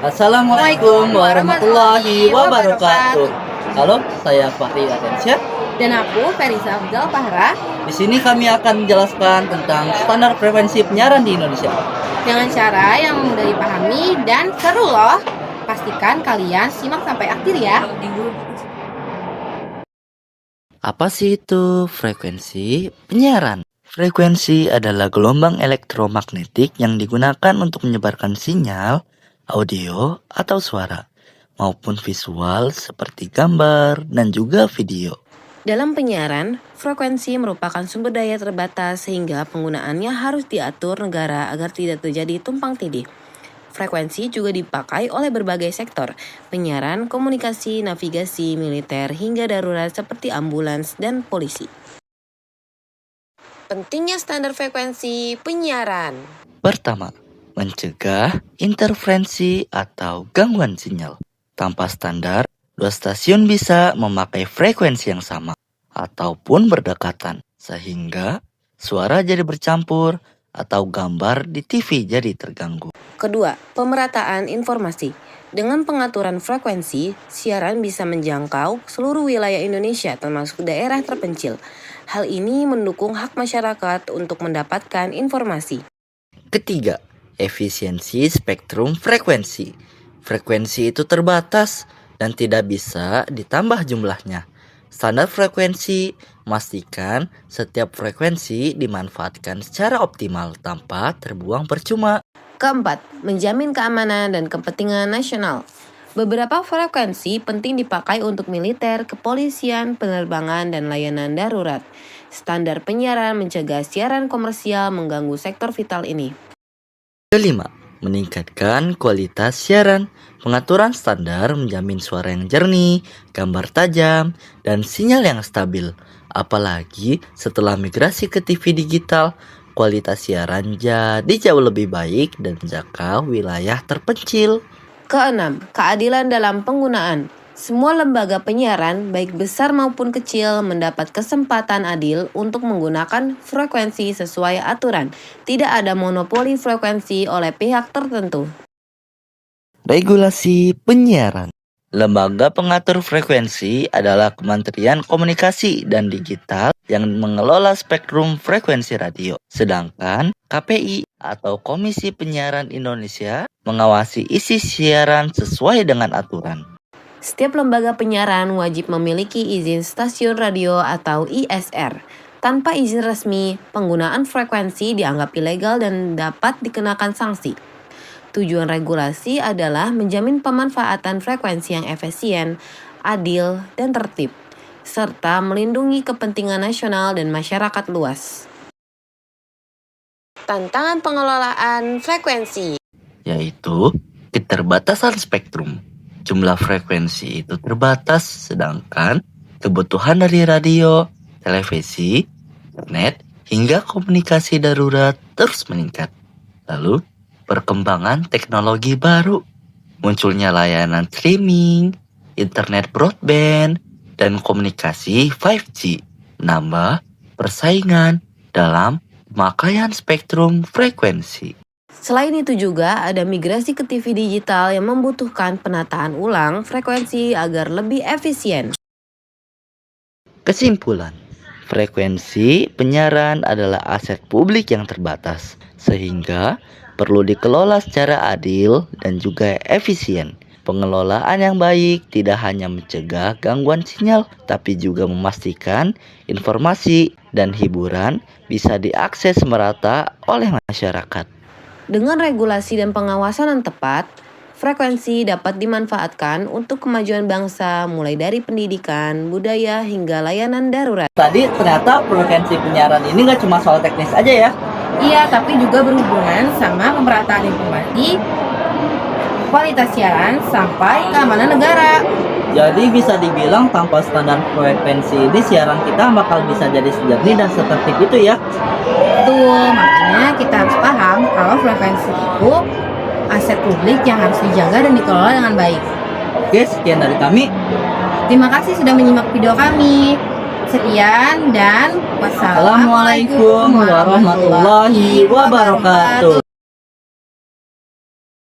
Assalamualaikum warahmatullahi wabarakatuh. Halo, saya Fahri Ardiansyah. Dan aku Ferisa Afzal Fahra. Di sini kami akan menjelaskan tentang standar frekuensi penyiaran di Indonesia Dengan cara yang mudah dipahami dan seru loh. Pastikan kalian simak sampai akhir ya. Apa sih itu frekuensi penyiaran? Frekuensi adalah gelombang elektromagnetik yang digunakan untuk menyebarkan sinyal, audio, atau suara, maupun visual seperti gambar dan juga video. Dalam penyiaran, frekuensi merupakan sumber daya terbatas sehingga penggunaannya harus diatur negara agar tidak terjadi tumpang tindih. Frekuensi juga dipakai oleh berbagai sektor, penyiaran, komunikasi, navigasi, militer, hingga darurat seperti ambulans dan polisi. Pentingnya standar frekuensi penyiaran. Pertama, mencegah interferensi atau gangguan sinyal. Tanpa standar, dua stasiun bisa memakai frekuensi yang sama ataupun berdekatan, sehingga suara jadi bercampur atau gambar di TV jadi terganggu. Kedua, pemerataan informasi. Dengan pengaturan frekuensi, siaran bisa menjangkau seluruh wilayah Indonesia termasuk daerah terpencil. Hal ini mendukung hak masyarakat untuk mendapatkan informasi. Ketiga, efisiensi spektrum frekuensi. Frekuensi itu terbatas dan tidak bisa ditambah jumlahnya. Standar frekuensi memastikan setiap frekuensi dimanfaatkan secara optimal tanpa terbuang percuma. Keempat, menjamin keamanan dan kepentingan nasional. Beberapa frekuensi penting dipakai untuk militer, kepolisian, penerbangan, dan layanan darurat. Standar penyiaran mencegah siaran komersial mengganggu sektor vital ini. Kelima, meningkatkan kualitas siaran. Pengaturan standar menjamin suara yang jernih, gambar tajam, dan sinyal yang stabil. Apalagi setelah migrasi ke TV digital, kualitas siaran jadi jauh lebih baik dan menjaga wilayah terpencil. Keenam, keadilan dalam penggunaan. Semua lembaga penyiaran, baik besar maupun kecil, mendapat kesempatan adil untuk menggunakan frekuensi sesuai aturan. Tidak ada monopoli frekuensi oleh pihak tertentu. Regulasi penyiaran. Lembaga pengatur frekuensi adalah Kementerian Komunikasi dan Digital yang mengelola spektrum frekuensi radio. Sedangkan KPI atau Komisi Penyiaran Indonesia mengawasi isi siaran sesuai dengan aturan. Setiap lembaga penyiaran wajib memiliki izin stasiun radio atau ISR. Tanpa izin resmi, penggunaan frekuensi dianggap ilegal dan dapat dikenakan sanksi. Tujuan regulasi adalah menjamin pemanfaatan frekuensi yang efisien, adil, dan tertib, serta melindungi kepentingan nasional dan masyarakat luas. Tantangan pengelolaan frekuensi Yaitu keterbatasan spektrum. Jumlah frekuensi itu terbatas, sedangkan kebutuhan dari radio, televisi, internet, hingga komunikasi darurat terus meningkat. Lalu, perkembangan teknologi baru, munculnya layanan streaming, internet broadband, dan komunikasi 5G, menambah persaingan dalam pemakaian spektrum frekuensi. Selain itu juga ada migrasi ke TV digital yang membutuhkan penataan ulang frekuensi agar lebih efisien. Kesimpulan, frekuensi penyiaran adalah aset publik yang terbatas, sehingga perlu dikelola secara adil dan juga efisien. Pengelolaan yang baik tidak hanya mencegah gangguan sinyal, tapi juga memastikan informasi dan hiburan bisa diakses merata oleh masyarakat. Dengan regulasi dan pengawasan yang tepat, frekuensi dapat dimanfaatkan untuk kemajuan bangsa mulai dari pendidikan, budaya, hingga layanan darurat. Tadi ternyata frekuensi penyiaran ini nggak cuma soal teknis aja ya. Iya, tapi juga berhubungan sama pemerataan informasi, kualitas siaran, sampai keamanan negara. Jadi bisa dibilang tanpa standar frekuensi ini siaran kita bakal bisa jadi sejernih dan setertib itu ya. Betul, makanya kita harus paham kalau frekuensi itu aset publik yang harus dijaga dan dikelola dengan baik. Oke, sekian dari kami. Terima kasih sudah menyimak video kami. Sekian dan wassalamualaikum Assalamualaikum warahmatullahi wabarakatuh.